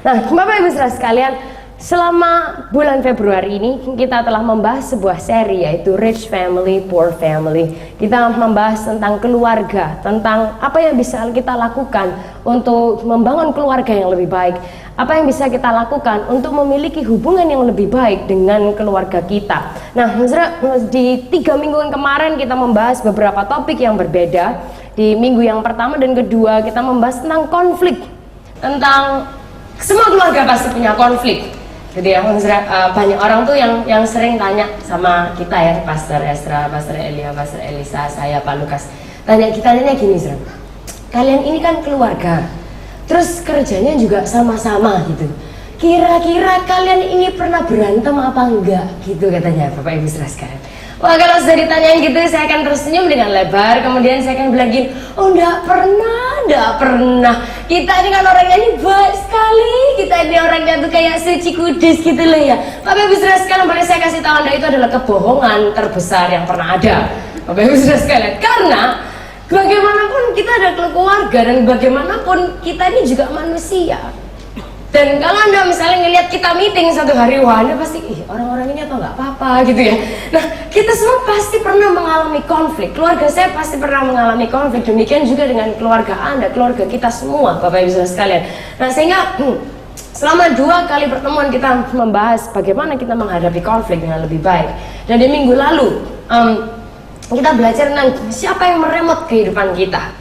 Nah, Bapak Ibu Saudara sekalian, selama bulan Februari ini kita telah membahas sebuah seri, yaitu Rich Family, Poor Family. Kita membahas tentang keluarga, tentang apa yang bisa kita lakukan untuk membangun keluarga yang lebih baik, apa yang bisa kita lakukan untuk memiliki hubungan yang lebih baik dengan keluarga kita. Nah, di 3 minggu yang kemarin kita membahas beberapa topik yang berbeda. Di minggu yang pertama dan kedua kita membahas tentang konflik, tentang semua keluarga pasti punya konflik. Jadi banyak orang tuh yang sering tanya sama kita ya, Pastor Esra, Pastor Elia, Pastor Elisa, saya Pak Lukas, tanya gini, kalian ini kan keluarga, terus kerjanya juga sama-sama gitu. Kira-kira kalian ini pernah berantem apa enggak? Gitu katanya Bapak Ibu Saudara sekalian. Wah, kalau sudah ditanyain gitu saya akan tersenyum dengan lebar. Kemudian saya akan bilang gini, oh enggak pernah. Kita ini kan orangnya ini baik sekali. Kita ini orangnya tuh kayak suci kudus gitu loh ya. Bapak Ibu Saudara sekalian, boleh saya kasih tahu Anda, itu adalah kebohongan terbesar yang pernah ada, Bapak Ibu Saudara sekalian. Karena bagaimanapun kita ada keluarga, dan bagaimanapun kita ini juga manusia. Dan kalau Anda misalnya ngelihat kita meeting satu hari, wah Anda pasti, orang-orang ini atau nggak apa-apa gitu ya. Nah, kita semua pasti pernah mengalami konflik. Keluarga saya pasti pernah mengalami konflik. Demikian juga dengan keluarga Anda, keluarga kita semua, Bapak Ibu Saudara sekalian. Nah, sehingga selama 2 kali pertemuan kita membahas bagaimana kita menghadapi konflik dengan lebih baik. Dan di minggu lalu kita belajar tentang siapa yang meremot kehidupan kita.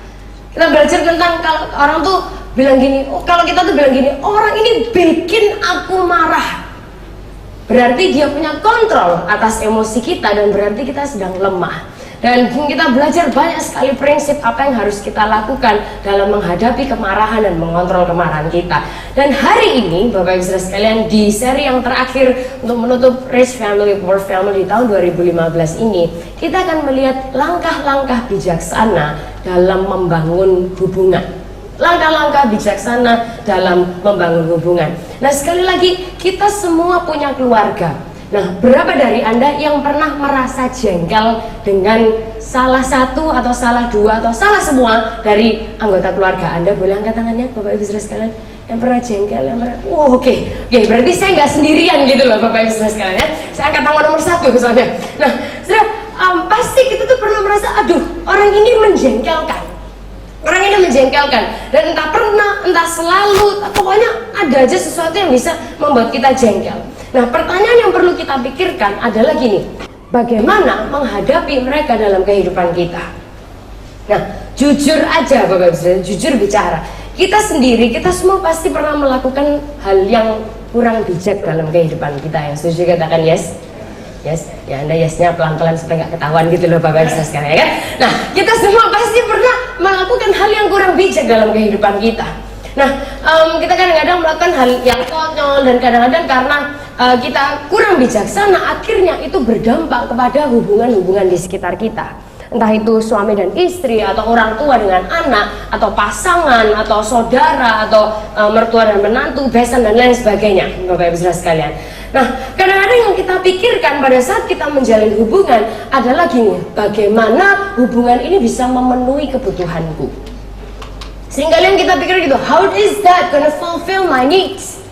Kita belajar tentang kalau orang tuh bilang gini, kalau kita tuh bilang gini, orang ini bikin aku marah, berarti dia punya kontrol atas emosi kita, dan berarti kita sedang lemah. Dan kita belajar banyak sekali prinsip apa yang harus kita lakukan dalam menghadapi kemarahan dan mengontrol kemarahan kita. Dan hari ini Bapak Ibu Saudara sekalian, di seri yang terakhir untuk menutup Rich Family, Poor Family di tahun 2015 ini, kita akan melihat langkah-langkah bijaksana dalam membangun hubungan. Langkah-langkah bijaksana dalam membangun hubungan. Nah, sekali lagi, kita semua punya keluarga. Nah, berapa dari Anda yang pernah merasa jengkel dengan salah satu atau salah dua atau salah semua dari anggota keluarga Anda? Boleh angkat tangannya Bapak Ibu Saudara sekalian yang pernah jengkel, yang pernah, oke, berarti saya nggak sendirian gitu loh Bapak Ibu Saudara sekalian ya. Saya angkat tangan nomor 1 misalnya. Nah, pasti kita tuh pernah merasa, aduh, orang ini menjengkelkan. Orang ini menjengkelkan, dan entah pernah, entah selalu, pokoknya ada aja sesuatu yang bisa membuat kita jengkel. Nah, pertanyaan yang perlu kita pikirkan adalah gini, bagaimana menghadapi mereka dalam kehidupan kita? Nah, jujur aja Bapak Ibu, jujur bicara, kita sendiri, kita semua pasti pernah melakukan hal yang kurang bijak dalam kehidupan kita. Yang setuju katakan yes? Yes, ya Anda yesnya pelan-pelan supaya nggak ketahuan gitu loh Bapak Ibu sekalian ya kan. Nah, kita semua pasti pernah melakukan hal yang kurang bijak dalam kehidupan kita. Nah, kita kadang-kadang melakukan hal yang konyol, dan kadang-kadang karena kita kurang bijaksana, akhirnya itu berdampak kepada hubungan-hubungan di sekitar kita. Entah itu suami dan istri, atau orang tua dengan anak, atau pasangan, atau saudara, atau mertua dan menantu, besan dan lain sebagainya, Bapak Ibu Saudara sekalian. Nah, kadang-kadang yang kita pikirkan pada saat kita menjalin hubungan adalah gini, bagaimana hubungan ini bisa memenuhi kebutuhanku. Seringkali yang kita pikir gitu, how is that gonna fulfill my needs?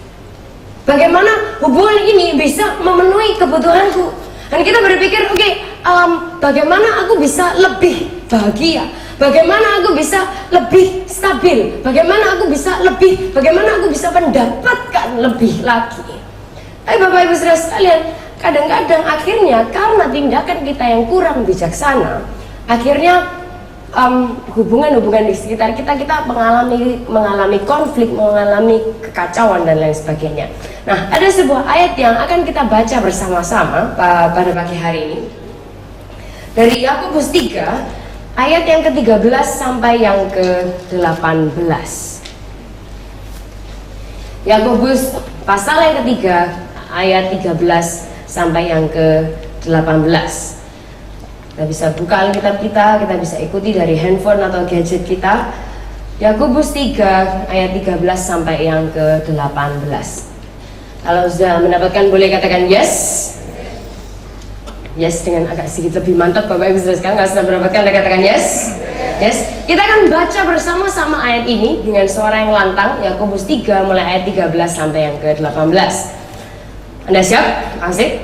Bagaimana hubungan ini bisa memenuhi kebutuhanku? Dan kita berpikir, oke, bagaimana aku bisa lebih bahagia? Bagaimana aku bisa lebih stabil? Bagaimana aku bisa mendapatkan lebih lagi? Tapi Bapak Ibu Saudara sekalian, kadang-kadang akhirnya karena tindakan kita yang kurang bijaksana, akhirnya hubungan-hubungan di sekitar kita mengalami konflik, mengalami kekacauan dan lain sebagainya. Nah, ada sebuah ayat yang akan kita baca bersama-sama pada pagi hari ini, dari Yakobus 3 ayat yang ke-13 sampai yang ke-18. Yakobus pasal yang ketiga ayat 13 sampai yang ke-18. Kita bisa buka Alkitab kita bisa ikuti dari handphone atau gadget kita. Yakobus 3 ayat 13 sampai yang ke-18. Kalau sudah mendapatkan boleh katakan yes. Yes dengan agak sedikit lebih mantap Bapak Ibu Saudara sekalian. Kalau sudah mendapatkan boleh katakan yes. Yes. Kita akan baca bersama-sama ayat ini dengan suara yang lantang, Yakobus 3 mulai ayat 13 sampai yang ke-18. Anda siap? Asik?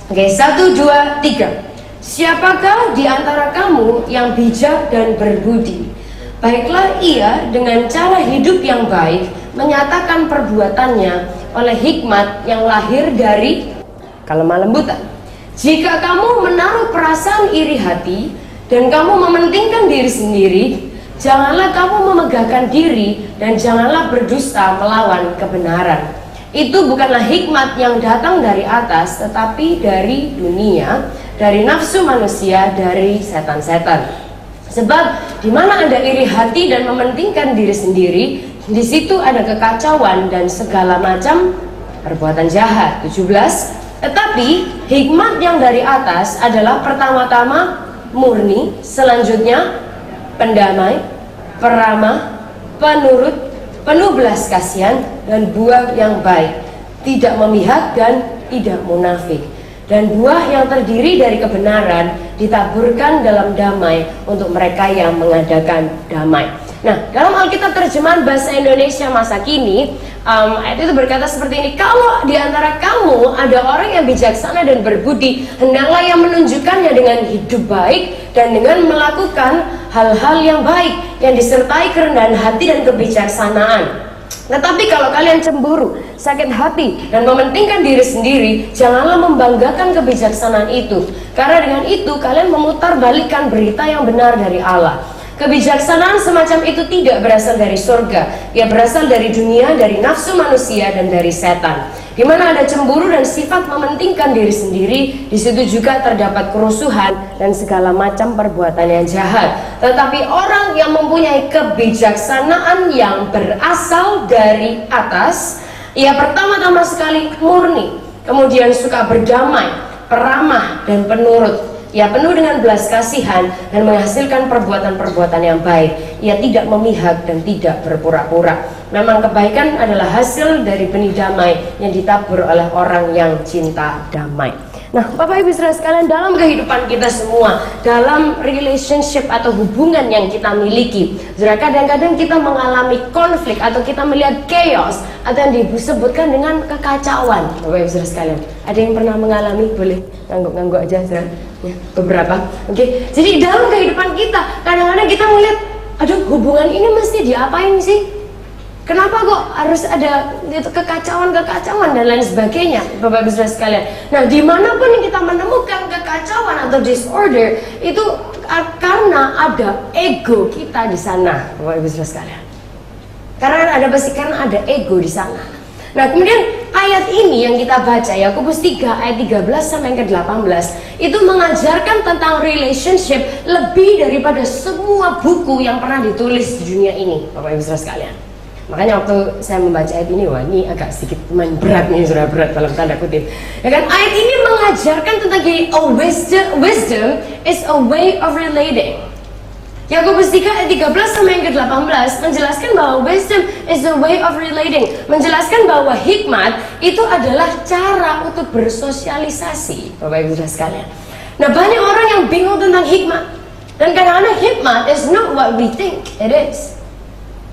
Oke, 1, 2, 3. Siapakah di antara kamu yang bijak dan berbudi? Baiklah ia dengan cara hidup yang baik menyatakan perbuatannya oleh hikmat yang lahir dari kelemah lembutan. Jika kamu menaruh perasaan iri hati dan kamu mementingkan diri sendiri, janganlah kamu memegahkan diri dan janganlah berdusta melawan kebenaran. Itu bukanlah hikmat yang datang dari atas, tetapi dari dunia, dari nafsu manusia, dari setan-setan. Sebab di mana ada iri hati dan mementingkan diri sendiri, di situ ada kekacauan dan segala macam perbuatan jahat. 17. Tetapi hikmat yang dari atas adalah pertama-tama murni, selanjutnya pendamai, peramah, penurut, penuh belas kasihan dan buah yang baik, tidak memihak dan tidak munafik. Dan buah yang terdiri dari kebenaran ditaburkan dalam damai untuk mereka yang mengadakan damai. Nah, dalam Alkitab terjemahan bahasa Indonesia masa kini, ayat itu berkata seperti ini: kalau di antara kamu ada orang yang bijaksana dan berbudi, hendaklah yang menunjukkannya dengan hidup baik dan dengan melakukan hal-hal yang baik yang disertai kerendahan hati dan kebijaksanaan. Tetapi kalau kalian cemburu, sakit hati, dan mementingkan diri sendiri, janganlah membanggakan kebijaksanaan itu. Karena dengan itu kalian memutarbalikkan berita yang benar dari Allah. Kebijaksanaan semacam itu tidak berasal dari surga. Ia berasal dari dunia, dari nafsu manusia, dan dari setan. Di mana ada cemburu dan sifat mementingkan diri sendiri, di situ juga terdapat kerusuhan dan segala macam perbuatan yang jahat. Tetapi orang yang mempunyai kebijaksanaan yang berasal dari atas, ia pertama-tama sekali murni, kemudian suka berdamai, peramah, dan penurut. Ia penuh dengan belas kasihan dan menghasilkan perbuatan-perbuatan yang baik. Ia tidak memihak dan tidak berpura-pura. Memang kebaikan adalah hasil dari benih damai yang ditabur oleh orang yang cinta damai. Nah, Bapak Ibu Saudara sekalian, dalam kehidupan kita semua, dalam relationship atau hubungan yang kita miliki, kadang-kadang kita mengalami konflik atau kita melihat chaos atau yang disebutkan dengan kekacauan. Bapak Ibu Saudara sekalian, ada yang pernah mengalami? Boleh ngangguk-ngangguk aja, saudara. Ya, beberapa. Oke. Jadi dalam kehidupan kita, kadang-kadang kita melihat, aduh, hubungan ini mesti diapain sih? Kenapa kok harus ada kekacauan dan lain sebagainya, Bapak Ibu Saudara sekalian. Nah, dimanapun kita menemukan kekacauan atau disorder, itu karena ada ego kita di sana, Bapak Ibu Saudara sekalian. Karena ada ego di sana. Nah, kemudian ayat ini yang kita baca, Yakobus 3 ayat 13 sampai ke 18, itu mengajarkan tentang relationship lebih daripada semua buku yang pernah ditulis di dunia ini, Bapak Ibu Saudara sekalian. Makanya waktu saya membaca ayat ini, wah, ini agak sedikit main berat nih, sudah berat dalam tanda kutip. Ya kan, ayat ini mengajarkan tentang gini, wisdom is a way of relating. Yakobus 3 ayat 13 sampai yang ke-18 menjelaskan bahwa wisdom is a way of relating, menjelaskan bahwa hikmat itu adalah cara untuk bersosialisasi, Bapak Ibu Saudara sekalian. Nah, banyak orang yang bingung tentang hikmat, dan kadang-kadang hikmat is not what we think it is.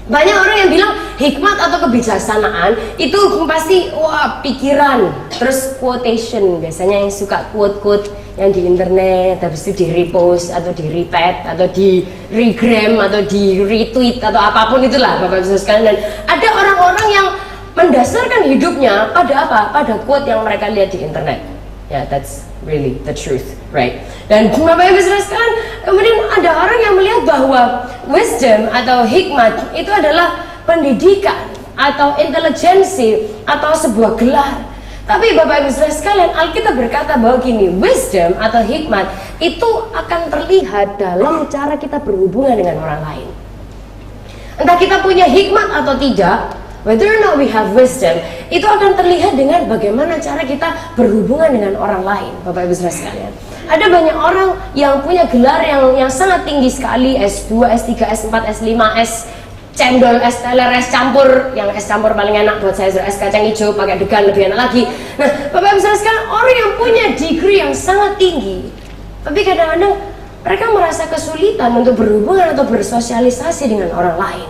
Banyak orang yang bilang hikmat atau kebijaksanaan itu pasti wah pikiran, terus quotation, biasanya yang suka quote-quote yang di internet, habis itu di repost atau di retweet atau di regram atau di retweet atau apapun itulah, Bapak Ibu sekalian. Dan ada orang-orang yang mendasarkan hidupnya pada apa? Pada quote yang mereka lihat di internet. Ya, that's really the truth, right? Dan Bapak Ibu sekalian, kemudian ada orang yang melihat bahwa wisdom atau hikmat itu adalah pendidikan atau intelijensi atau sebuah gelar. Tapi Bapak Ibu sekalian, Alkitab berkata bahwa gini, wisdom atau hikmat itu akan terlihat dalam cara kita berhubungan dengan orang lain. Entah kita punya hikmat atau tidak, whether or not we have wisdom, itu akan terlihat dengan bagaimana cara kita berhubungan dengan orang lain, Bapak Ibu sekalian. Ada banyak orang yang punya gelar yang sangat tinggi sekali, S2, S3, S4, S5, S cendol, es teler, es campur. Yang es campur paling enak buat saya, es kacang hijau pakai degan lebih enak lagi. Nah, Bapak Ibu sekalian, orang yang punya degree yang sangat tinggi, tapi kadang-kadang mereka merasa kesulitan untuk berhubungan atau bersosialisasi dengan orang lain.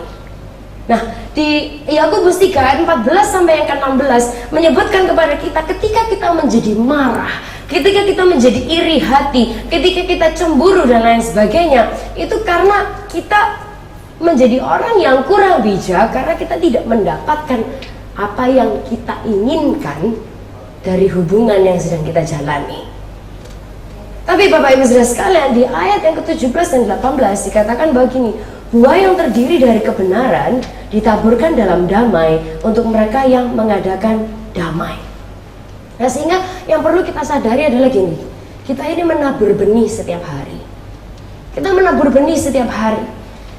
Nah, di Yakobus 3 ayat 14 sampai yang ke-16 menyebutkan kepada kita ketika kita menjadi marah, ketika kita menjadi iri hati, ketika kita cemburu dan lain sebagainya, itu karena kita menjadi orang yang kurang bijak, karena kita tidak mendapatkan apa yang kita inginkan dari hubungan yang sedang kita jalani. Tapi Bapak Ibu Saudara sekalian, di ayat yang ke-17 dan 18 dikatakan begini, buah yang terdiri dari kebenaran ditaburkan dalam damai untuk mereka yang mengadakan damai. Nah, sehingga yang perlu kita sadari adalah gini, kita ini menabur benih setiap hari. Kita menabur benih setiap hari.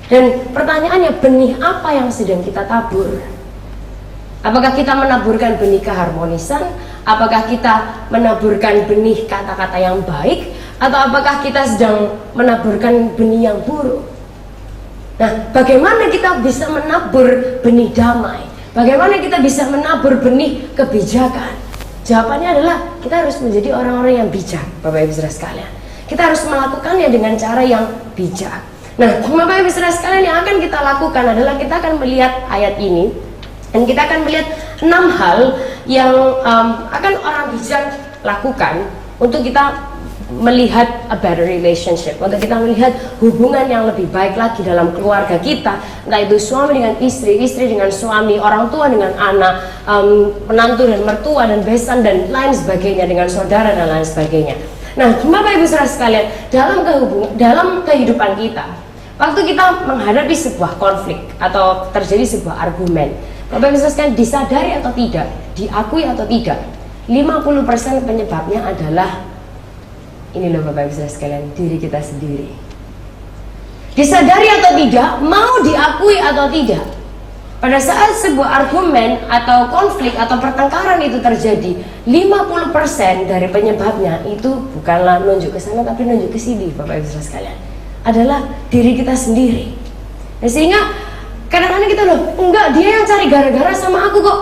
Dan pertanyaannya, benih apa yang sedang kita tabur? Apakah kita menaburkan benih keharmonisan? Apakah kita menaburkan benih kata-kata yang baik? Atau apakah kita sedang menaburkan benih yang buruk? Nah, bagaimana kita bisa menabur benih damai? Bagaimana kita bisa menabur benih kebijakan? Jawabannya adalah kita harus menjadi orang-orang yang bijak, Bapak Ibu Saudara sekalian. Kita harus melakukannya dengan cara yang bijak. Nah, Bapak Ibu Saudara sekalian, yang akan kita lakukan adalah kita akan melihat ayat ini dan kita akan melihat 6 hal yang akan orang bijak lakukan untuk kita melihat a better relationship, untuk kita melihat hubungan yang lebih baik lagi dalam keluarga kita, entah itu suami dengan istri, istri dengan suami, orang tua dengan anak, menantu dan mertua dan besan dan lain sebagainya, dengan saudara dan lain sebagainya. Nah, Bapak Ibu Saudara sekalian, dalam kehidupan kita, waktu kita menghadapi sebuah konflik atau terjadi sebuah argumen, Bapak Ibu Saudara sekalian, disadari atau tidak, diakui atau tidak, 50% penyebabnya adalah ini loh Bapak Ibu Saudara sekalian, diri kita sendiri. Disadari atau tidak, mau diakui atau tidak, pada saat sebuah argumen atau konflik atau pertengkaran itu terjadi, 50% dari penyebabnya itu bukanlah nunjuk ke sana tapi nunjuk ke sini, Bapak Ibu Saudara sekalian, adalah diri kita sendiri. Nah, sehingga kadang-kadang kita loh, enggak, dia yang cari gara-gara sama aku kok.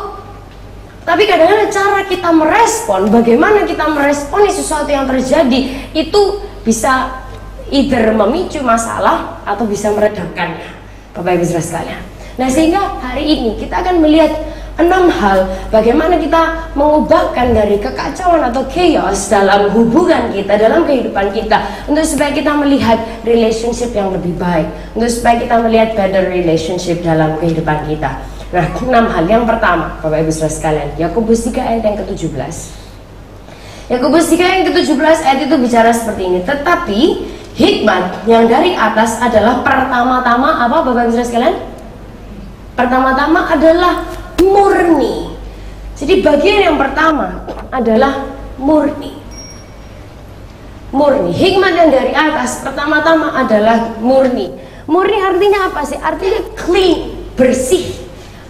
Tapi kadang-kadang cara kita merespon, bagaimana kita meresponi sesuatu yang terjadi, itu bisa either memicu masalah atau bisa meredamkannya, Bapak Ibu Saudara sekalian. Nah, sehingga hari ini kita akan melihat 6 hal bagaimana kita mengubahkan dari kekacauan atau chaos dalam hubungan kita, dalam kehidupan kita, untuk supaya kita melihat relationship yang lebih baik, untuk supaya kita melihat better relationship dalam kehidupan kita. Nah, 6 hal. Yang pertama, Bapak Ibu Saudara sekalian, Yakobus 3 ayat yang ke-17. Yakobus 3 ayat yang ke-17 ayat itu bicara seperti ini. Tetapi hikmat yang dari atas adalah pertama-tama apa, Bapak Ibu Saudara sekalian? Pertama-tama adalah murni. Jadi bagian yang pertama adalah murni. Murni. Hikmat yang dari atas pertama-tama adalah murni. Murni artinya apa sih? Artinya clean, bersih,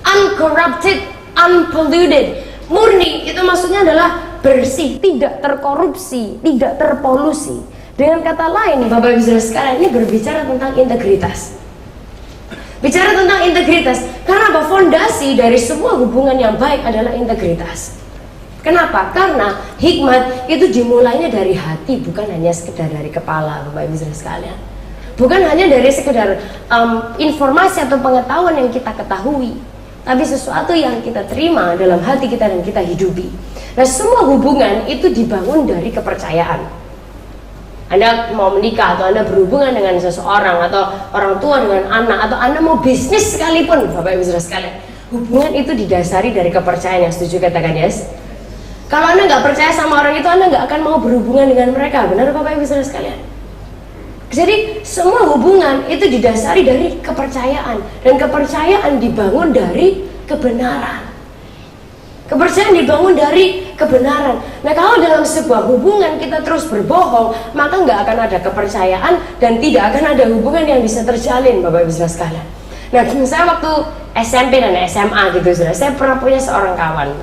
uncorrupted, unpolluted. Murni itu maksudnya adalah bersih, tidak terkorupsi, tidak terpolusi. Dengan kata lain, Bapak Ibu Saudara sekalian, ini berbicara tentang integritas. Bicara tentang integritas, karena apa? Fondasi dari sebuah hubungan yang baik adalah integritas. Kenapa? Karena hikmat itu dimulainya dari hati, bukan hanya sekedar dari kepala, Bapak Ibu Saudara sekalian. Bukan hanya dari sekedar informasi atau pengetahuan yang kita ketahui, tapi sesuatu yang kita terima dalam hati kita dan kita hidupi. Nah, semua hubungan itu dibangun dari kepercayaan. Anda mau menikah atau Anda berhubungan dengan seseorang, atau orang tua dengan anak, atau Anda mau bisnis sekalipun, Bapak Ibu Saudara sekalian, hubungan itu didasari dari kepercayaan. Yang setuju katakan yes? Kalau Anda nggak percaya sama orang itu, Anda nggak akan mau berhubungan dengan mereka. Benar Bapak Ibu Saudara sekalian? Jadi semua hubungan itu didasari dari kepercayaan, dan kepercayaan dibangun dari kebenaran. Kepercayaan dibangun dari kebenaran. Nah, kalau dalam sebuah hubungan kita terus berbohong, maka nggak akan ada kepercayaan dan tidak akan ada hubungan yang bisa terjalin, Bapak Ibu Saudara sekalian. Nah, saya waktu SMP dan SMA gitu, saudara, saya pernah punya seorang kawan.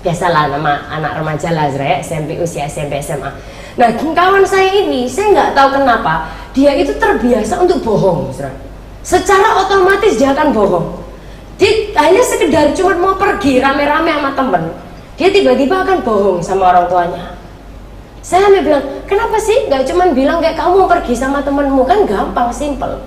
Biasalah, nama anak remaja lah, saudara, SMP, usia SMP, SMA. Nah, kawan saya ini, saya nggak tahu kenapa dia itu terbiasa untuk bohong, saudara. Secara otomatis dia akan bohong. Dia hanya sekedar cuma mau pergi rame-rame sama temen, dia tiba-tiba akan bohong sama orang tuanya. Saya sampai bilang, kenapa sih nggak cuman bilang kayak kamu pergi sama temenmu, kan gampang, simple.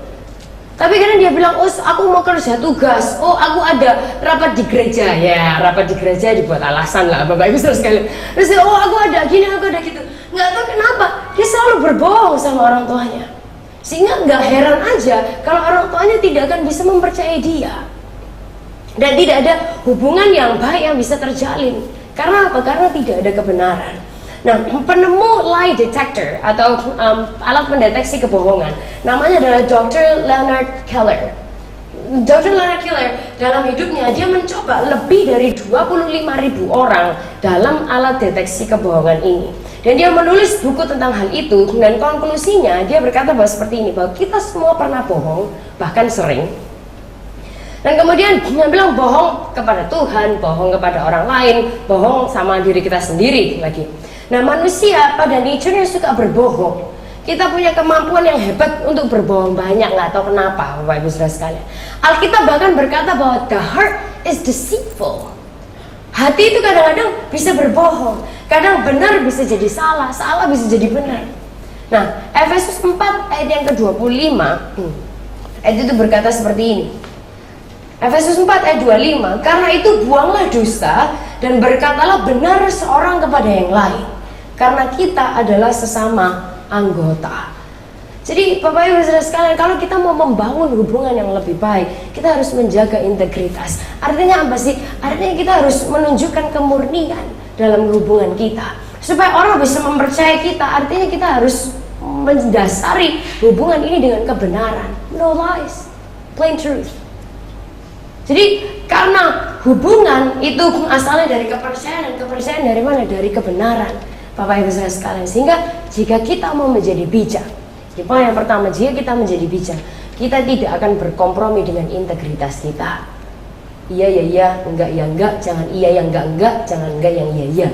Tapi karena dia bilang, oh aku mau kerja tugas, oh aku ada rapat di gereja, ya rapat di gereja dibuat alasan lah Bapak Ibu saudara sekalian. Terus oh aku ada gini, aku ada gitu. Nggak tahu kenapa dia selalu berbohong sama orang tuanya, sehingga nggak heran aja kalau orang tuanya tidak akan bisa mempercayai dia dan tidak ada hubungan yang baik yang bisa terjalin. Karena apa? Karena tidak ada kebenaran. Nah, penemu lie detector atau alat pendeteksi kebohongan namanya adalah Dr. Leonard Keller. Dr. Leonard Keller dalam hidupnya dia mencoba lebih dari 25.000 orang dalam alat deteksi kebohongan ini. Dan dia menulis buku tentang hal itu, dan konklusinya dia berkata bahwa seperti ini, bahwa kita semua pernah bohong, bahkan sering. Dan kemudian dia bilang bohong kepada Tuhan, bohong kepada orang lain, bohong sama diri kita sendiri lagi. Nah, manusia pada nature-nya suka berbohong. Kita punya kemampuan yang hebat untuk berbohong banyak, nggak tahu kenapa Bapak Ibu Saudara sekalian. Alkitab bahkan berkata bahwa the heart is deceitful. Hati itu kadang-kadang bisa berbohong, kadang benar bisa jadi salah, salah bisa jadi benar. Nah, Efesus 4 ayat yang ke-25 ayat itu berkata seperti ini. Efesus 4 ayat 25, karena itu buanglah dusta dan berkatalah benar seorang kepada yang lain, karena kita adalah sesama anggota. Jadi Bapak Ibu Saudara sekalian, kalau kita mau membangun hubungan yang lebih baik, kita harus menjaga integritas. Artinya apa sih? Artinya kita harus menunjukkan kemurnian dalam hubungan kita, supaya orang bisa mempercayai kita. Artinya kita harus mendasari hubungan ini dengan kebenaran, no lies, plain truth. Jadi karena hubungan itu asalnya dari kepercayaan, dan kepercayaan dari mana? Dari kebenaran Bapak Ibu Saudara sekalian. Sehingga jika kita mau menjadi bijak, poin yang pertama, jika kita menjadi bijak, kita tidak akan berkompromi dengan integritas kita. Iya ya iya, enggak ya enggak, jangan iya yang enggak, jangan enggak yang iya iya.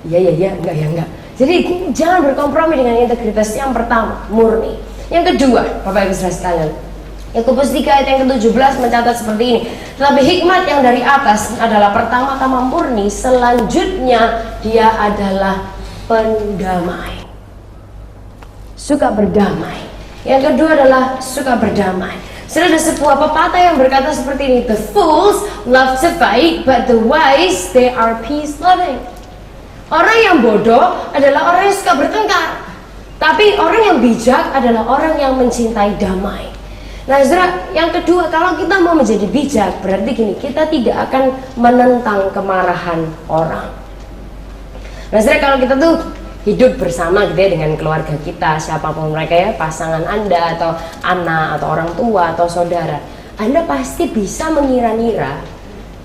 Iya ya iya, enggak ya enggak. Jadi jangan berkompromi dengan integritas. Yang pertama, murni. Yang kedua, Bapak Ibu Saudara sekalian, Yakobus 3 ayat yang ke-17 mencatat seperti ini. Tetapi hikmat yang dari atas adalah pertama-tama murni, selanjutnya dia adalah pendamai, suka berdamai. Yang kedua adalah suka berdamai. Sudah ada sebuah pepatah yang berkata seperti ini, the fools love to fight, but the wise they are peace loving. Orang yang bodoh adalah orang yang suka bertengkar, tapi orang yang bijak adalah orang yang mencintai damai. Nah, saudara, yang kedua, kalau kita mau menjadi bijak, berarti gini, kita tidak akan menentang kemarahan orang. Nah, saudara, kalau kita tuh hidup bersama gitu ya dengan keluarga kita, siapapun mereka ya, pasangan Anda atau anak atau orang tua atau saudara, Anda pasti bisa mengira-ngira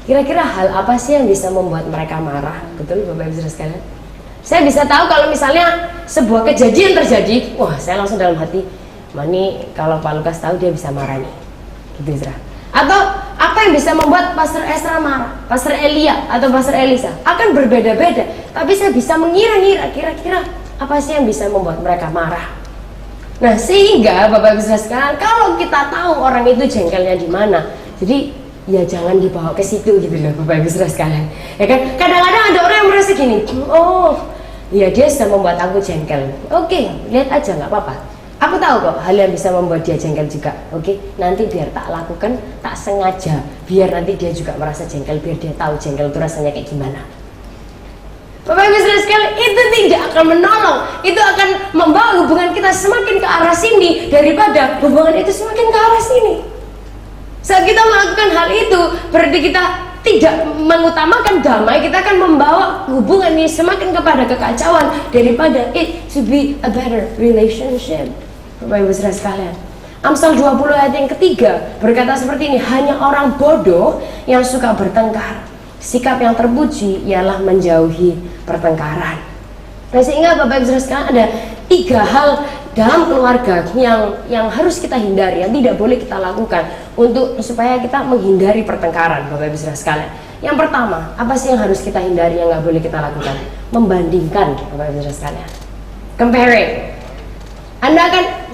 kira-kira hal apa sih yang bisa membuat mereka marah. Betul Bapak Ibu Saudara sekalian? Saya bisa tahu kalau misalnya sebuah kejadian terjadi, wah saya langsung dalam hati, Mani kalau Pak Lukas tahu dia bisa marah nih, gitu Isra. Atau apa yang bisa membuat Pastor Esra marah, Pastor Elia atau Pastor Elisa akan berbeda-beda. Tapi saya bisa mengira-ngira kira-kira apa sih yang bisa membuat mereka marah. Nah, sehingga Bapak Ibu Saudara sekalian, kalau kita tahu orang itu jengkelnya di mana, jadi ya jangan dibawa ke situ gitu loh Bapak Ibu Saudara sekalian. Ya kan? Kadang-kadang ada orang yang merasa gini, oh, ya dia sudah membuat aku jengkel. Oke, lihat aja nggak apa-apa. Aku tahu kok hal yang bisa membuat dia jengkel juga. Oke, nanti biar tak lakukan, tak sengaja, biar nanti dia juga merasa jengkel, biar dia tahu jengkel itu rasanya kayak gimana. Bapak Ibu Saudara sekalian, itu tidak akan menolong, itu akan membawa hubungan kita semakin ke arah sini daripada hubungan itu semakin ke arah sini. Saat kita melakukan hal itu, berarti kita tidak mengutamakan damai, kita akan membawa hubungan ini semakin kepada kekacauan daripada it to be a better relationship. Bapak Ibu Saudara sekalian, Amsal 20 ayat yang ketiga berkata seperti ini, hanya orang bodoh yang suka bertengkar. Sikap yang terpuji ialah menjauhi pertengkaran. Nah, sehingga Bapak Ibu Saudara sekalian, ada 3 hal dalam keluarga yang harus kita hindari, yang tidak boleh kita lakukan untuk supaya kita menghindari pertengkaran, Bapak Ibu Saudara sekalian. Yang pertama, apa sih yang harus kita hindari, yang nggak boleh kita lakukan? Membandingkan, Bapak Ibu Saudara sekalian. Comparing.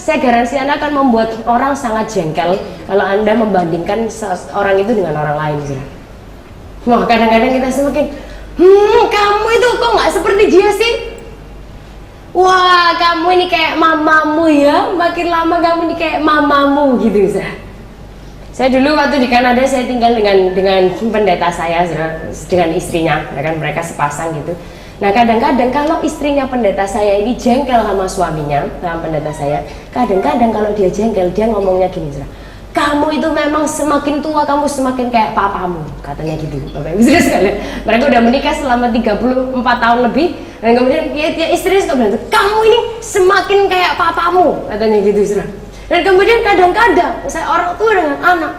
Saya garansi Anda akan membuat orang sangat jengkel kalau Anda membandingkan orang itu dengan orang lain. Saudara. Wah, kadang-kadang kita semakin, kamu itu kok nggak seperti dia sih? wah kamu ini kayak mamamu ya, makin lama kamu ini kayak mamamu gitu. Saya dulu waktu di Kanada saya tinggal dengan pendeta saya, dengan istrinya, kan mereka sepasang gitu. Nah kadang-kadang kalau istrinya pendeta saya ini jengkel sama suaminya, sama pendeta saya, kadang-kadang kalau dia jengkel dia ngomongnya gini, kamu itu memang semakin tua kamu semakin kayak papamu, katanya gitu. Bapak Ibu sekalian, mereka udah menikah selama 34 tahun lebih, dan kemudian ya istrinya suka bilang, kamu ini semakin kayak papamu, katanya gitu. Dan kemudian kadang-kadang saya orang tua dengan anak,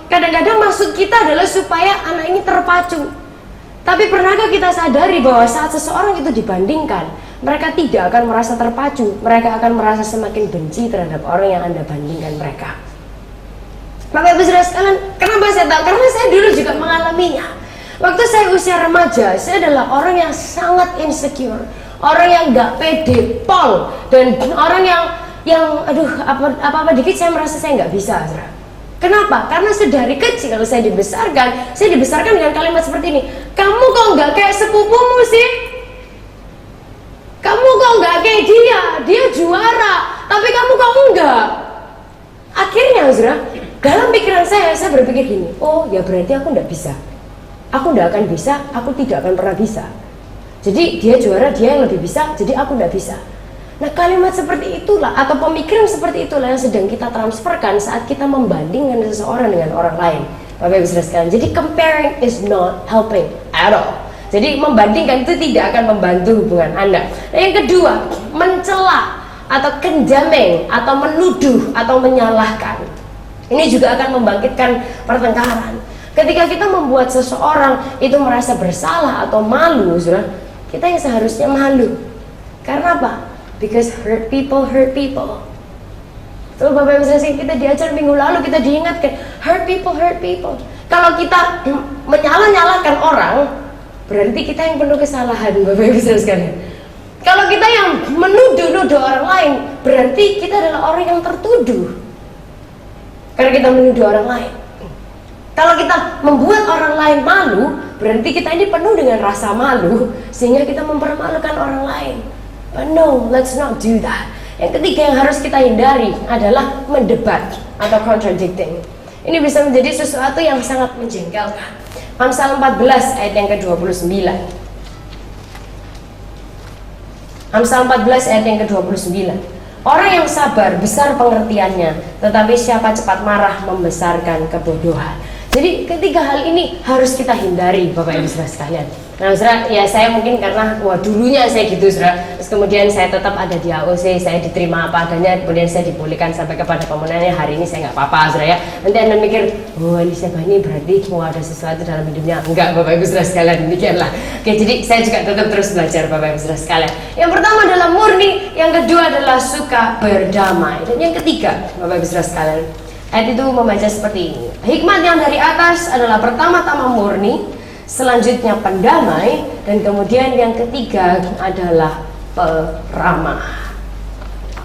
kadang-kadang maksud kita adalah supaya anak ini terpacu. Tapi pernahkah kita sadari bahwa saat seseorang itu dibandingkan, mereka tidak akan merasa terpacu, mereka akan merasa semakin benci terhadap orang yang Anda bandingkan mereka. Bapak Ibu Saudara sekalian, kenapa saya tahu? Karena saya dulu juga mengalaminya. Waktu saya usia remaja, saya adalah orang yang sangat insecure, orang yang gak pede, pol, dan orang yang aduh apa-apa dikit saya merasa saya nggak bisa. Kenapa? Karena sedari kecil saya dibesarkan dengan kalimat seperti ini. Kamu kok nggak kayak sepupumu sih? Kamu kok nggak kayak dia juara, tapi kamu kok enggak? Akhirnya dalam pikiran saya berpikir gini, oh ya berarti aku nggak bisa. Aku nggak akan bisa, aku tidak akan pernah bisa. Jadi dia juara, dia yang lebih bisa, jadi aku nggak bisa. Nah kalimat seperti itulah atau pemikiran seperti itulah yang sedang kita transferkan saat kita membandingkan seseorang dengan orang lain, Bapak Ibu Saudara sekalian. Jadi comparing is not helping at all. Jadi membandingkan itu tidak akan membantu hubungan Anda. Nah yang kedua, mencela atau condemning atau menuduh atau menyalahkan. Ini juga akan membangkitkan pertengkaran. Ketika kita membuat seseorang itu merasa bersalah atau malu, kita yang seharusnya malu. Karena apa? Because hurt people hurt people. Tuh Bapak Ibu Saudara, kita diajar minggu lalu, kita diingatkan hurt people hurt people. Kalau kita menyalah-nyalahkan orang, berarti kita yang penuh kesalahan, Bapak Ibu Saudara sekalian. Kalau kita yang menuduh-nuduh orang lain, berarti kita adalah orang yang tertuduh. Karena kita menuduh orang lain. Kalau kita membuat orang lain malu, berarti kita ini penuh dengan rasa malu, sehingga kita mempermalukan orang lain. But no, let's not do that. Yang ketiga yang harus kita hindari adalah mendebat atau contradicting. Ini bisa menjadi sesuatu yang sangat menjengkelkan. Amsal 14 ayat yang ke-29. Amsal 14 ayat yang ke-29. Orang yang sabar besar pengertiannya, tetapi siapa cepat marah membesarkan kebodohan. Jadi ketiga hal ini harus kita hindari, Bapak Ibu Saudara sekalian. Nah, saudara, ya saya mungkin karena dulunya saya gitu, saudara. Terus kemudian saya tetap ada di AOC, saya diterima apa adanya, kemudian saya dipulihkan sampai kepada pemenangnya. Hari ini saya nggak apa-apa, saudara ya. Nanti Anda mikir, oh Elisa ini berarti mau ada sesuatu dalam hidupnya. Enggak, Bapak Ibu Saudara sekalian, demikianlah. Oke, jadi saya juga tetap terus belajar, Bapak Ibu Saudara sekalian. Yang pertama adalah murni, yang kedua adalah suka berdamai, dan yang ketiga, Bapak Ibu Saudara sekalian, ayat itu membaca seperti ini. Hikmat yang dari atas adalah pertama-tama murni, selanjutnya pendamai, dan kemudian yang ketiga adalah peramah.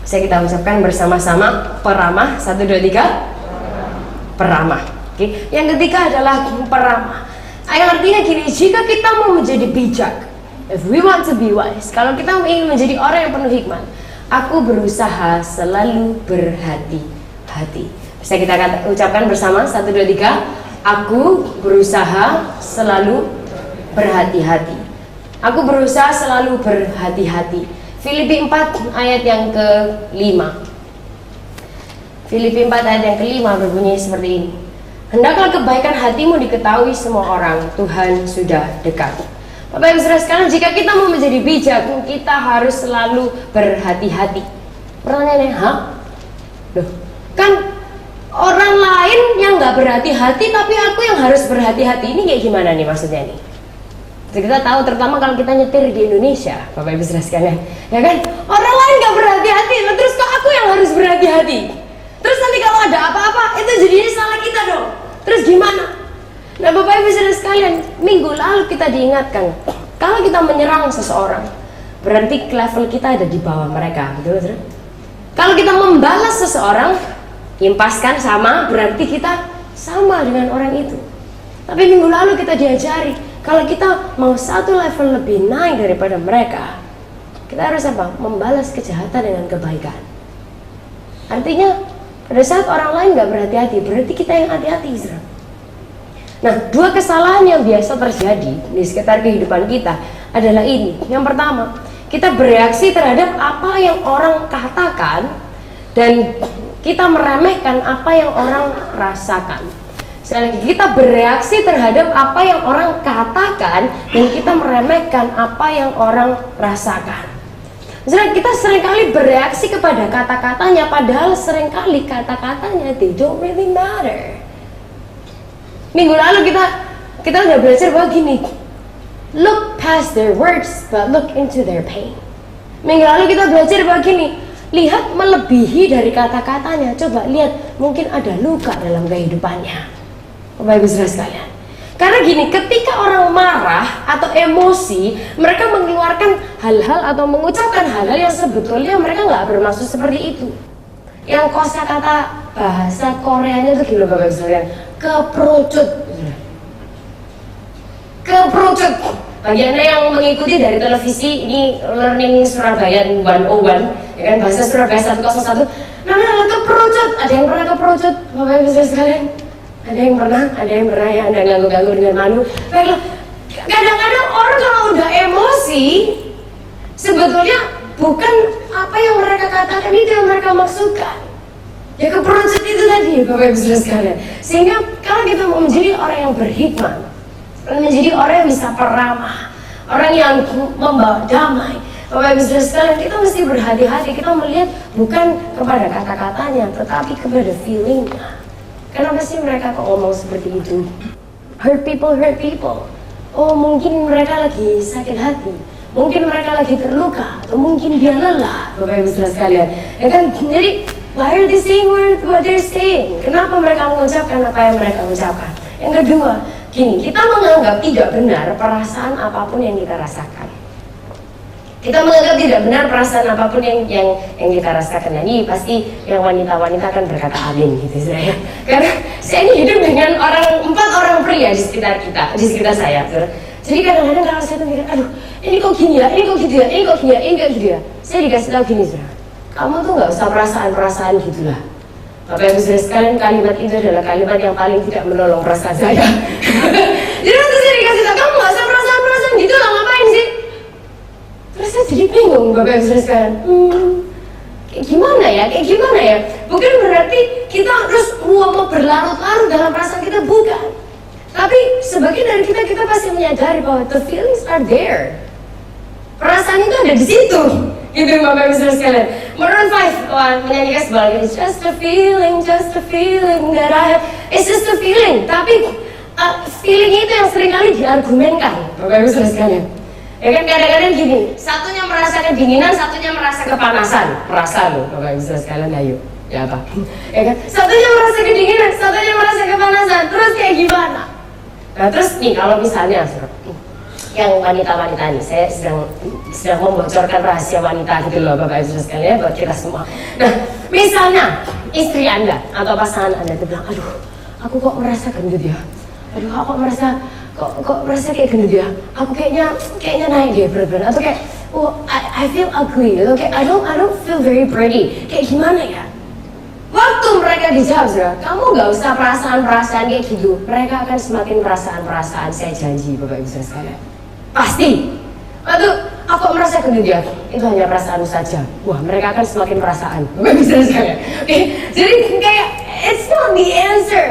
Saya kita ucapkan bersama-sama peramah. 1, 2, 3. Peramah. Oke. Yang ketiga adalah peramah. Yang artinya gini, jika kita mau menjadi bijak, if we want to be wise, kalau kita ingin menjadi orang yang penuh hikmat, aku berusaha selalu berhati-hati. Bisa kita ucapkan bersama, 1, 2, 3. Aku berusaha selalu berhati-hati. Aku berusaha selalu berhati-hati. Filipi 4 ayat yang ke-5. Filipi 4 ayat yang ke-5 berbunyi seperti ini. Hendaklah kebaikan hatimu diketahui semua orang, Tuhan sudah dekat. Bapak Ibu Saudara sekalian, jika kita mau menjadi bijak, kita harus selalu berhati-hati. Pertanyaannya, Loh, kan orang lain yang nggak berhati-hati, tapi aku yang harus berhati-hati. Ini kayak gimana nih maksudnya nih? Jadi kita tahu terutama kalau kita nyetir di Indonesia, Bapak Ibu Saudara sekalian, ya kan? Orang lain nggak berhati-hati, terus kok aku yang harus berhati-hati? Terus nanti kalau ada apa-apa, itu jadinya salah kita dong. Terus gimana? Nah Bapak Ibu Saudara sekalian, minggu lalu kita diingatkan, kalau kita menyerang seseorang, berarti level kita ada di bawah mereka, betul betul? Kalau kita membalas seseorang, impaskan sama, berarti kita sama dengan orang itu. Tapi minggu lalu kita diajari, kalau kita mau satu level lebih naik daripada mereka, kita harus apa? Membalas kejahatan dengan kebaikan. Artinya pada saat orang lain nggak berhati-hati, berarti kita yang hati-hati, Isra. Nah, dua kesalahan yang biasa terjadi di sekitar kehidupan kita adalah ini. Yang pertama, kita bereaksi terhadap apa yang orang katakan dan kita meremehkan apa yang orang rasakan. Sekali lagi, kita bereaksi terhadap apa yang orang katakan dan kita meremehkan apa yang orang rasakan. Misalnya kita seringkali bereaksi kepada kata-katanya, padahal seringkali kata-katanya they don't really matter. Minggu lalu kita udah belajar bahwa gini, look past their words but look into their pain. Minggu lalu kita belajar bahwa gini, lihat melebihi dari kata-katanya. Coba lihat, mungkin ada luka dalam kehidupannya. Bapak Ibu Saudara sekalian, karena gini, ketika orang marah atau emosi, mereka mengeluarkan hal-hal atau mengucapkan hal-hal yang sebetulnya mereka nggak bermaksud seperti itu. Yang kosakata bahasa Koreanya itu gini Bapak Ibu sekalian, keprocut. Keprocut. Bagi Anda yang mengikuti dari televisi, ini Learning Surabaya 101, ya kan, bahasa Surabaya 101, namanya keprocut. Ada yang pernah keprocut Bapak Ibu sekalian? Ada yang pernah ya, Anda ganggu-ganggu dengan malu. Baiklah, kadang-kadang orang kalau udah emosi, sebetulnya bukan apa yang mereka katakan itu yang mereka maksudkan. Ya keperucut itu tadi Bapak Ibu Saudara sekalian. Sehingga kalau kita mau menjadi orang yang berhikmat, menjadi orang yang bisa peramah, orang yang membawa damai, Bapak Ibu Saudara sekalian, kita mesti berhati-hati. Kita melihat bukan kepada kata-katanya, tetapi kepada feelingnya. Kenapa sih mereka kok ngomong seperti itu? Hurt people. Oh, mungkin mereka lagi sakit hati, mungkin mereka lagi terluka, atau mungkin dia lelah, Bapak Ibu Saudara sekalian. Ya kan? Jadi, why are they saying what they're saying? Kenapa mereka mengucapkan apa yang mereka ucapkan? Yang kedua, gini, kita menganggap tidak benar perasaan apapun yang kita rasakan. Kita menganggap tidak benar perasaan apapun yang kita rasakan. Nah, ini pasti yang wanita-wanita akan berkata amin gitu saya. Karena saya ini hidup dengan 4 orang pria di sekitar saya. Jadi kadang-kadang kalau saya tuh mikir, aduh, ini kok gini ya, ini kok gitu ya, ini kok gini ya, ini kok gitu ya. Saya dikasih tahu gini, Saudara. Kamu tuh nggak usah perasaan-perasaan gitulah. Bapak Ibu Saudara sekalian, kalimat itu adalah kalimat yang paling tidak menolong perasaan saya. Jadi waktu saya dikasih tahu, kamu nggak usah perasaan-perasaan gitulah, ngapain sih? Terus saya jadi bingung, Bapak Ibu Saudara sekalian. Kayak gimana ya? Bukan berarti kita harus mau berlarut-larut dalam perasaan kita, bukan. Tapi sebagian dari kita pasti menyadari bahwa the feelings are there. Perasaan itu ada di situ. Gitu Bapak Ibu Saudara sekalian. Maroon 5 menyanyikan sebuah lagu, it's just a feeling that I have. It's just a feeling. Tapi feeling itu yang seringkali diargumenkan, Bapak Ibu Saudara sekalian. Ya kan, kadang-kadang gini, satunya merasa kedinginan, satunya merasa kepanasan. Perasaan loh Bapak Ibu Saudara sekalian, ayo. Ya apa? Ya kan? Satunya merasa kedinginan, satunya merasa kepanasan. Terus kayak gimana? Nah terus nih, kalau misalnya yang wanita-wanita nih, saya sedang membocorkan rahasia wanita gitu loh Bapak Ibu Saudara sekalian, buat kita semua. Nah, misalnya istri Anda atau pasangan Anda itu bilang, aduh, aku kok merasa gendut ya. Aduh, aku merasa kok merasa kayak gendut ya. Aku kayaknya naik deh berat badan, atau kayak, oh, I feel ugly, atau kayak I don't feel very pretty. Kayak gimana ya? Waktu mereka dijawab, Saudara, kamu gak usah perasaan-perasaan kayak gitu. Mereka akan semakin perasaan-perasaan, saya janji Bapak Ibu Saudara sekalian. Pasti. Waktu aku merasa gendut ya, itu hanya perasaanmu saja. Wah, mereka akan semakin perasaan, Bapak Ibu Saudara sekalian. Oke, jadi kayak it's not the answer.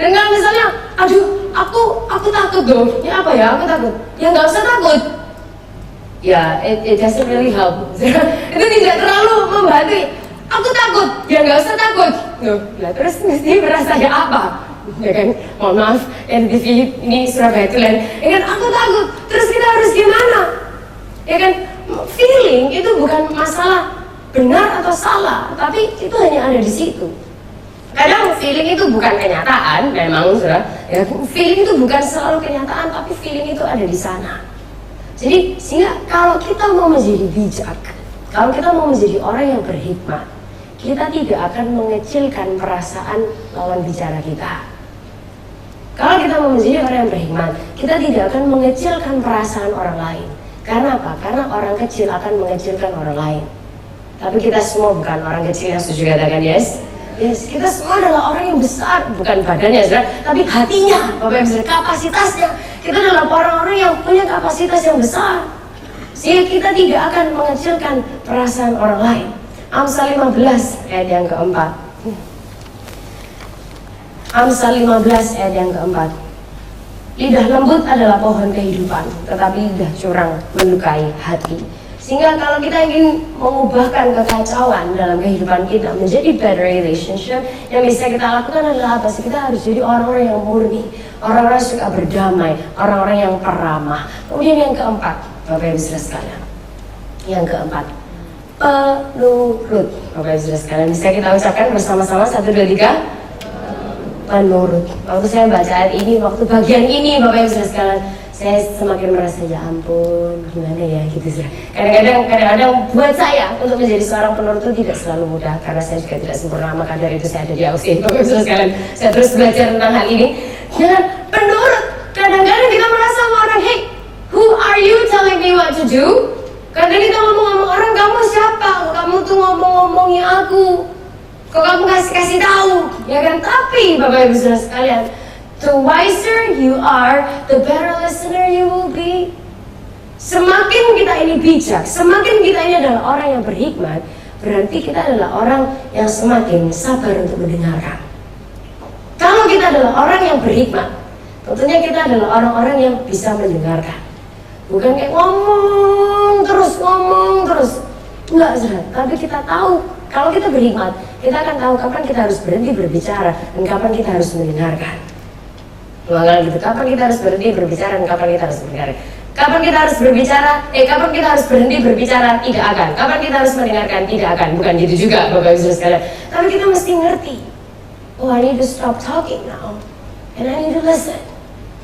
Dan kalau misalnya, aduh, aku takut dong. Ya apa ya? Aku takut. Ya nggak usah takut. Ya, it doesn't really help. Itu tidak terlalu membantu. Aku takut. Ya nggak usah takut. Loh, lah terus mesti merasa ya apa? Ya kan, mohon maaf, NTV ini Surabaya Tulen. Ya kan, aku takut. Terus kita harus gimana? Ya kan, feeling itu bukan masalah benar atau salah, tapi itu hanya ada di situ. Kadang feeling itu bukan kenyataan, memang Saudara. Ya, feeling itu bukan selalu kenyataan, tapi feeling itu ada di sana. Jadi sehingga kalau kita mau menjadi bijak, kalau kita mau menjadi orang yang berhikmat, kita tidak akan mengecilkan perasaan lawan bicara kita. Kalau kita mau menjadi orang yang berhikmat, kita tidak akan mengecilkan perasaan orang lain. Karena apa? Karena orang kecil akan mengecilkan orang lain. Tapi kita semua bukan orang kecil yang setuju katakan yes. Yes, kita semua adalah orang yang besar, bukan badannya, saudara, tapi hatinya, Bapak Ibu, kapasitasnya. Kita adalah orang-orang yang punya kapasitas yang besar, sehingga kita tidak akan mengecilkan perasaan orang lain. Amsal 15 ayat yang keempat. Amsal 15 ayat yang keempat. Lidah lembut adalah pohon kehidupan, tetapi lidah curang melukai hati. Sehingga kalau kita ingin mengubahkan kekacauan dalam kehidupan kita menjadi better relationship, yang bisa kita lakukan adalah apa sih? Kita harus jadi orang-orang yang murni, orang-orang yang suka berdamai, orang-orang yang peramah. Kemudian yang keempat, Bapak Ibu Saudara sekalian, yang keempat, penurut. Bapak Ibu Saudara sekalian, bisa kita ucapkan bersama-sama 1, 2, 3. Penurut. Waktu saya baca ayat ini, waktu bagian ini, Bapak Ibu Saudara sekalian, saya semakin merasa ya ampun gimana ya gitu sih. Kadang-kadang buat saya untuk menjadi seorang penurut itu tidak selalu mudah, karena saya juga tidak sempurna, maka dari itu saya ada di AUSI. Bapak Ibu sekalian, saya terus belajar tentang hal ini. Dan penurut, kadang-kadang kita merasa sama orang, hey, who are you telling me what to do? Kadang kita ngomong sama orang, kamu siapa? Kamu tuh ngomong-ngomongin aku, kok kamu kasih tahu, ya kan? Tapi Bapak Ibu sekalian, the wiser you are, the better listener you will be. Semakin kita ini bijak, semakin kita ini adalah orang yang berhikmat, berarti kita adalah orang yang semakin sabar untuk mendengarkan. Kalau kita adalah orang yang berhikmat, tentunya kita adalah orang-orang yang bisa mendengarkan. Bukan kayak ngomong terus. Enggak, saudara. Tapi kita tahu, kalau kita berhikmat, kita akan tahu kapan kita harus berhenti berbicara dan kapan kita harus mendengarkan. Kalau gitu, kapan kita harus berhenti berbicara dan kapan kita harus mendengarkan. Kapan kita harus berbicara, kapan kita harus berhenti berbicara, tidak akan. Kapan kita harus mendengarkan, tidak akan. Bukan gitu juga, Bapak Ibu sekalian. Tapi kita mesti ngerti, oh, I need to stop talking now, and I need to listen.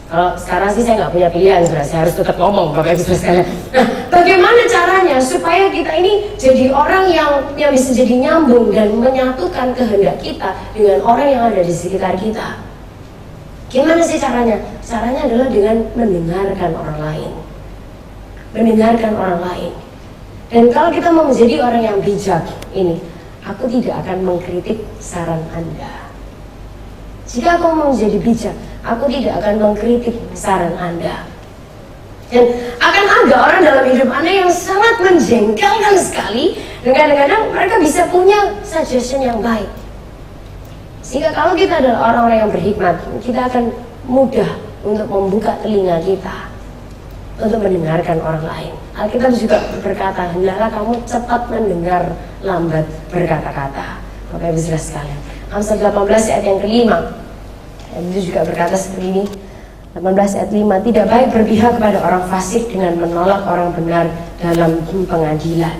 Kalau sekarang sih saya nggak punya pilihan, saya harus tetap ngomong, Bapak Ibu sekalian. Nah, bagaimana caranya supaya kita ini jadi orang yang bisa jadi nyambung dan menyatukan kehendak kita dengan orang yang ada di sekitar kita? Gimana sih caranya? Caranya adalah dengan mendengarkan orang lain. Mendengarkan orang lain. Dan kalau kita mau menjadi orang yang bijak, ini, aku tidak akan mengkritik saran Anda. Jika aku mau menjadi bijak, aku tidak akan mengkritik saran Anda. Dan akan ada orang dalam hidup Anda yang sangat menjengkelkan sekali, dan kadang-kadang mereka bisa punya suggestion yang baik. Sehingga kalau kita adalah orang-orang yang berhikmat, kita akan mudah untuk membuka telinga kita untuk mendengarkan orang lain. Alkitab juga berkata, hendaklah kamu cepat mendengar, lambat berkata-kata. Bapak Ibu Saudara sekalian, Amsal 18 ayat yang kelima, itu juga berkata seperti ini. 18 ayat 5, tidak baik berpihak kepada orang fasik dengan menolak orang benar dalam pengadilan.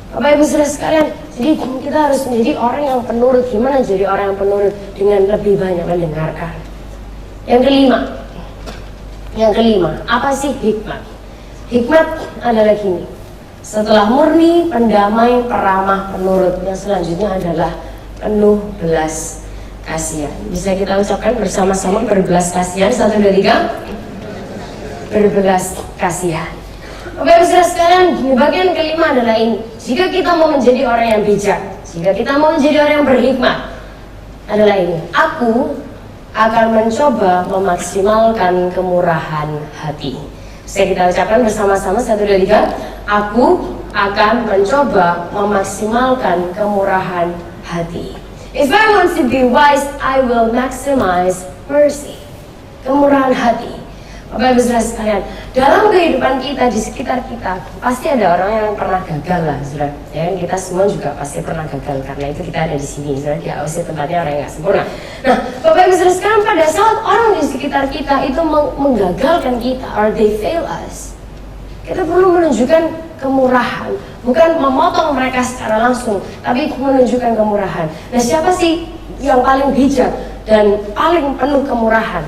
Bapak Ibu Saudara sekalian, jadi kita harus menjadi orang yang penurut. Gimana jadi orang yang penurut? Dengan lebih banyak mendengarkan. Yang kelima, apa sih hikmat? Hikmat adalah gini, setelah murni, pendamai, peramah, penurut, yang selanjutnya adalah penuh belas kasihan. Bisa kita ucapkan bersama-sama, berbelas kasihan. 1, 2, 3. Berbelas kasihan. Bapak Ibu Saudara sekalian, bagian kelima adalah ini. Jika kita mau menjadi orang yang bijak, jika kita mau menjadi orang yang berhikmat, adalah ini. Aku akan mencoba memaksimalkan kemurahan hati. Bisa kita ucapkan bersama-sama, 1, 2, 3. Aku akan mencoba memaksimalkan kemurahan hati. If I want to be wise, I will maximize mercy. Kemurahan hati. Bapak Ibu Saudara sekalian, dalam kehidupan kita, di sekitar kita, pasti ada orang yang pernah gagal lah, saudara. Ya, kita semua juga pasti pernah gagal, karena itu kita ada di sini, saudara. Di AUSI tempatnya orang yang gak sempurna. Nah, Bapak Ibu Saudara sekalian, pada saat orang di sekitar kita itu menggagalkan kita, or they fail us, kita perlu menunjukkan kemurahan, bukan memotong mereka secara langsung, tapi menunjukkan kemurahan. Nah, siapa sih yang paling bijak dan paling penuh kemurahan?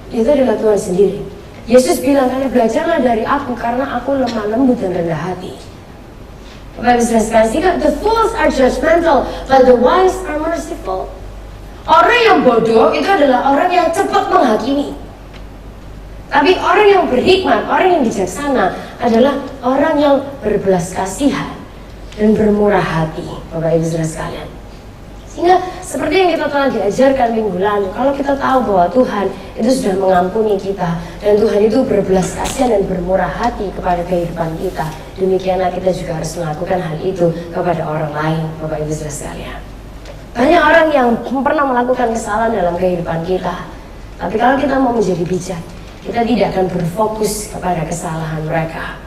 Itu adalah Tuhan sendiri. Yesus bilang, kalian belajarlah dari aku karena aku lemah lembut dan rendah hati. Bapak Ibu Saudara sekalian, the fools are judgmental, but the wise are merciful. Orang yang bodoh itu adalah orang yang cepat menghakimi. Tapi orang yang berhikmat, orang yang bijaksana adalah orang yang berbelas kasihan dan bermurah hati, Bapak Ibu Saudara sekalian. Sehingga seperti yang kita telah diajarkan minggu lalu, kalau kita tahu bahwa Tuhan itu sudah mengampuni kita dan Tuhan itu berbelas kasihan dan bermurah hati kepada kehidupan kita, demikianlah kita juga harus melakukan hal itu kepada orang lain, Bapak Ibu Saudara sekalian. Banyak orang yang pernah melakukan kesalahan dalam kehidupan kita, tapi kalau kita mau menjadi bijak, kita tidak akan berfokus kepada kesalahan mereka,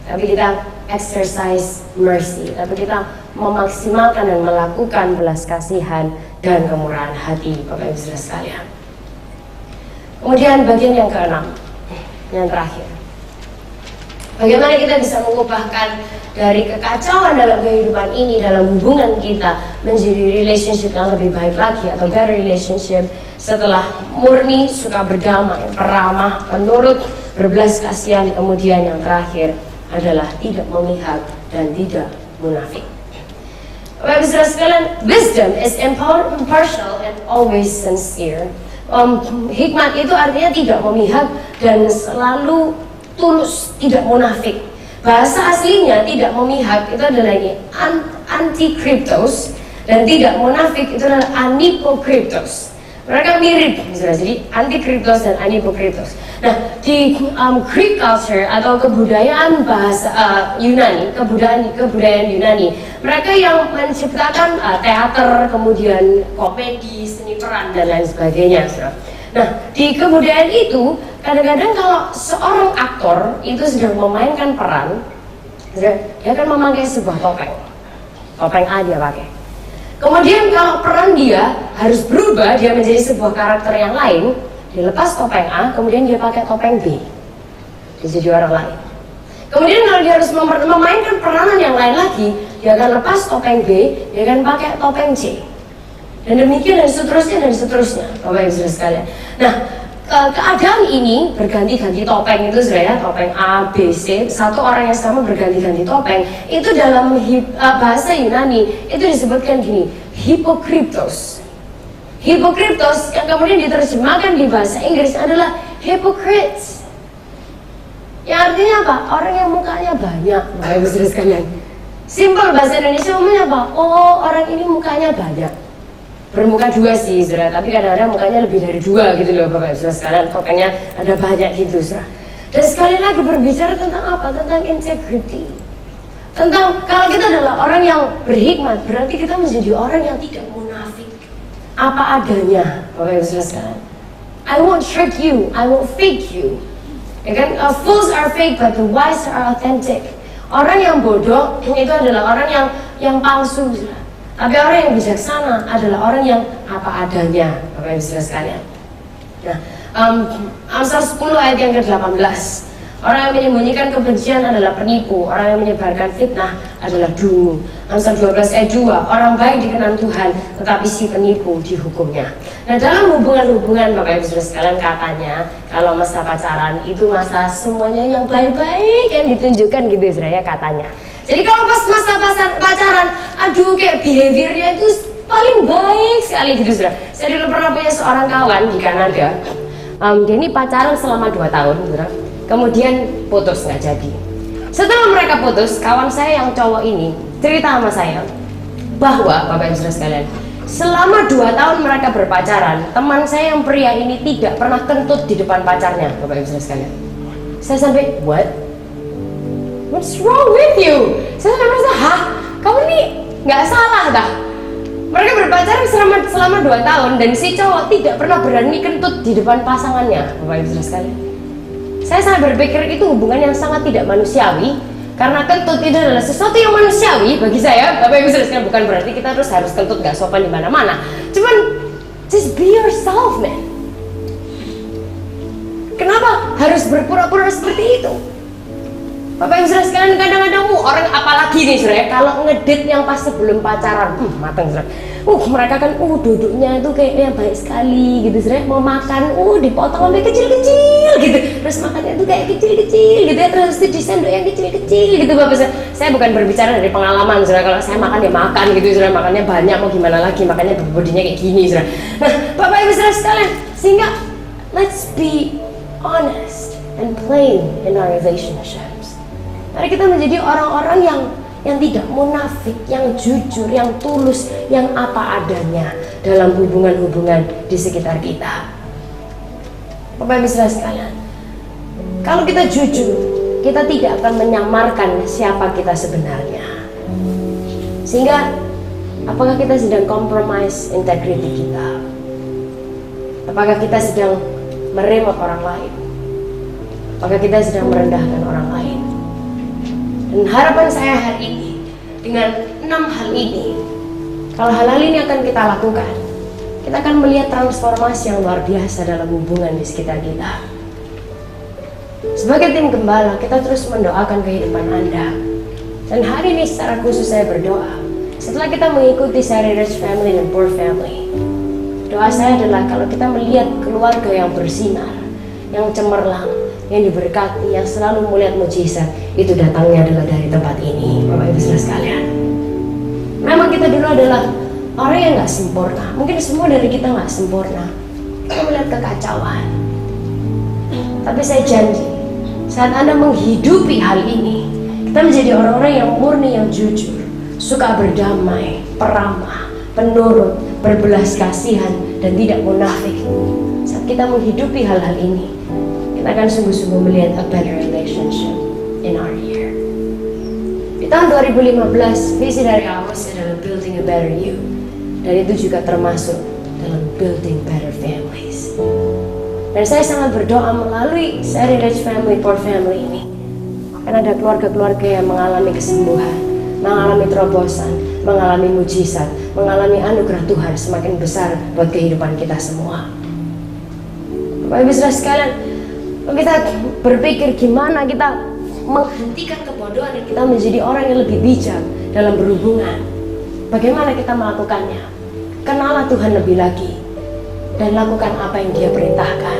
tapi kita exercise mercy, tapi kita memaksimalkan dan melakukan belas kasihan dan kemurahan hati, Bapak Ibu Saudara sekalian. Kemudian bagian yang keenam, yang terakhir, bagaimana kita bisa mengubahkan dari kekacauan dalam kehidupan ini, dalam hubungan kita, menjadi relationship yang lebih baik lagi, atau better relationship, setelah murni, suka berdamai, peramah, penurut, berbelas kasihan. Kemudian yang terakhir adalah tidak memihak dan tidak munafik. Bapak Ibu Saudara sekalian, wisdom is impartial and always sincere. Hikmat itu artinya tidak memihak dan selalu tulus, tidak munafik. Bahasa aslinya tidak memihak itu adalah ini, anti-kryptos, dan tidak munafik itu adalah anipokryptos. Mereka mirip, jadi anti-kryptos dan anipokryptos. Nah, di Greek culture atau kebudayaan bahasa Yunani, kebudayaan Yunani, mereka yang menciptakan teater, kemudian komedi, seni peran dan lain sebagainya. Nah, di kebudayaan itu kadang-kadang kalau seorang aktor itu sedang memainkan peran, dia akan memakai sebuah topeng A dia pakai. Kemudian kalau peran dia harus berubah, dia menjadi sebuah karakter yang lain, dia lepas topeng A, kemudian dia pakai topeng B, dia jadi orang lain. Kemudian kalau dia harus memainkan peranan yang lain lagi, dia akan lepas topeng B, dia akan pakai topeng C, dan demikian dan seterusnya, Bapak Ibu Saudara sekalian. Nah, keadaan ini berganti-ganti topeng itu sebenarnya topeng A, B, C, satu orang yang sama berganti-ganti topeng, itu dalam bahasa Yunani itu disebutkan gini, hipokryptos. Hipokryptos yang kemudian diterjemahkan di bahasa Inggris adalah hypocrites. Yang artinya apa? Orang yang mukanya banyak, Bapak Ibu Saudara sekalian. Simpel bahasa Indonesia umumnya apa? Oh, orang ini mukanya banyak. Bermuka dua sih, saudara, tapi kadang-kadang mukanya lebih dari dua gitu loh, Bapak Ibu sekalian, topengnya ada banyak gitu, saudara. Dan sekali lagi berbicara tentang apa? Tentang integrity. Tentang kalau kita adalah orang yang berhikmat, berarti kita menjadi orang yang tidak munafik. Apa adanya, Bapak Ibu sekalian. I won't trick you, I won't fake you. Ya kan? Fools are fake, but the wise are authentic. Orang yang bodoh itu adalah orang yang palsu, saudara. Tapi orang yang bijaksana adalah orang yang apa adanya, Bapak Ibu Saudara sekalian. Nah, Amsal 10 ayat yang ke-18. Orang yang menyembunyikan kebencian adalah penipu, orang yang menyebarkan fitnah adalah dungu. Amsal 12 ayat 2. Orang baik dikenan Tuhan, tetapi si penipu dihukumnya. Nah, dalam hubungan-hubungan Bapak Ibu Saudara sekalian, katanya kalau masa pacaran itu masa semuanya yang baik-baik yang ditunjukkan gitu, saudara, katanya. Jadi kalau pas masa pacaran, aduh kayak behaviornya itu paling baik sekali gitu, saudara. Saya dulu pernah punya seorang kawan di Kanada. Dia ini pacaran selama 2 tahun, saudara. Kemudian putus, nggak jadi. Setelah mereka putus, kawan saya yang cowok ini cerita sama saya bahwa, Bapak Ibu Saudara sekalian, selama 2 tahun mereka berpacaran, teman saya yang pria ini tidak pernah kentut di depan pacarnya, Bapak Ibu Saudara sekalian. Saya sampai, what? What's wrong with you? Saya merasa, hah? Kamu nih nggak salah dah. Mereka berpacaran selama 2 tahun dan si cowok tidak pernah berani kentut di depan pasangannya, Bapak Ibu Saudara sekalian. Saya sangat berpikir itu hubungan yang sangat tidak manusiawi, karena kentut itu adalah sesuatu yang manusiawi bagi saya, Bapak Ibu Saudara sekalian. Bukan berarti kita harus kentut nggak sopan di mana-mana. Cuman just be yourself, man. Kenapa harus berpura-pura seperti itu? Bapak Ibu Saudara sekalian, kadang-kadang orang apalagi nih, saudara, kalau ngedate yang pas sebelum pacaran, mateng, saudara. Mereka kan duduknya itu kayaknya baik sekali gitu, saudara. Mau makan, dipotong sampai kecil-kecil gitu. Terus makannya itu kayak kecil-kecil gitu ya, terus di sendok yang kecil-kecil gitu, Bapak. Saya bukan berbicara dari pengalaman, saudara. Kalau saya makan ya makan gitu, saudara. Makannya banyak, mau gimana lagi, makanya bodinya kayak gini, saudara. Nah, Bapak Ibu Saudara sekalian, sehingga let's be honest and plain in our relationships. Mari kita menjadi orang-orang yang tidak munafik, yang jujur, yang tulus, yang apa adanya dalam hubungan-hubungan di sekitar kita. Bapak Ibu Saudara sekalian, kalau kita jujur, kita tidak akan menyamarkan siapa kita sebenarnya. Sehingga apakah kita sedang compromise integrity kita? Apakah kita sedang meremot orang lain? Apakah kita sedang merendahkan orang lain? Dan harapan saya hari ini, dengan 6 hal ini, kalau hal-hal ini akan kita lakukan, kita akan melihat transformasi yang luar biasa dalam hubungan di sekitar kita. Sebagai tim gembala, kita terus mendoakan kehidupan Anda. Dan hari ini secara khusus saya berdoa, setelah kita mengikuti seri Rich Family dan Poor Family, doa saya adalah kalau kita melihat keluarga yang bersinar, yang cemerlang, yang diberkati, yang selalu melihat mujizat, itu datangnya adalah dari tempat ini, Bapak Ibu Saudara sekalian. Memang kita dulu adalah orang yang gak sempurna. Mungkin semua dari kita gak sempurna. Kita melihat kekacauan. Tapi saya janji, saat Anda menghidupi hal ini, kita menjadi orang-orang yang murni, yang jujur, suka berdamai, peramah, penurut, berbelas kasihan, dan tidak munafik. Saat kita menghidupi hal-hal ini, kita akan sungguh-sungguh melihat a better relationship in our year. Di tahun 2015, visi dari Amos adalah building a better you. Dan itu juga termasuk dalam building better families. Dan saya sangat berdoa melalui seri Rich Family, Poor Family ini, akan ada keluarga-keluarga yang mengalami kesembuhan, mengalami terobosan, mengalami mujizat, mengalami anugerah Tuhan semakin besar buat kehidupan kita semua. Bapak Ibu Saudara sekalian, kita berpikir gimana kita menghentikan kebodohan dan kita menjadi orang yang lebih bijak dalam berhubungan. Bagaimana kita melakukannya? Kenalah Tuhan lebih lagi dan lakukan apa yang Dia perintahkan.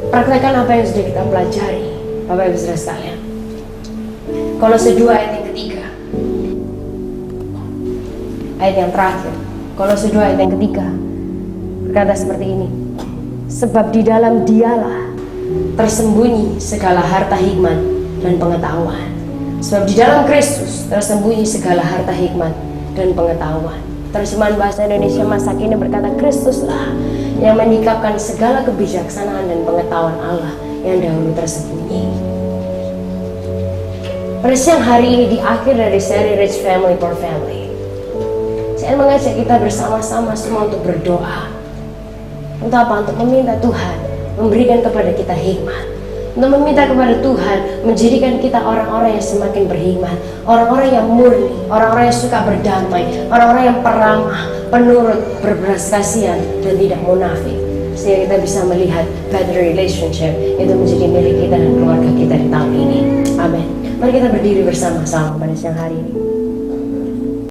Praktekkan apa yang sudah kita pelajari, Bapak Ibu Saudara sekalian. Kolose 2 ayat yang ketiga, ayat yang terakhir, Kolose 2 ayat yang ketiga berkata seperti ini: sebab di dalam Dialah tersembunyi segala harta hikmat dan pengetahuan. Sebab di dalam Kristus tersembunyi segala harta hikmat dan pengetahuan. Terjemahan bahasa Indonesia masa kini berkata, Kristuslah yang menyikapkan segala kebijaksanaan dan pengetahuan Allah yang dahulu tersembunyi. Pada siang hari ini, di akhir dari seri Rich Family, Poor Family, saya mengajak kita bersama-sama semua untuk berdoa. Untuk apa? Untuk meminta Tuhan memberikan kepada kita hikmat, untuk meminta kepada Tuhan menjadikan kita orang-orang yang semakin berhikmat, orang-orang yang murni, orang-orang yang suka berdamai, orang-orang yang peramah, penurut, berbelas kasihan, dan tidak munafik, sehingga kita bisa melihat better relationship itu menjadi milik kita dan keluarga kita di tahun ini. Amin. Mari kita berdiri bersama-sama pada siang hari ini.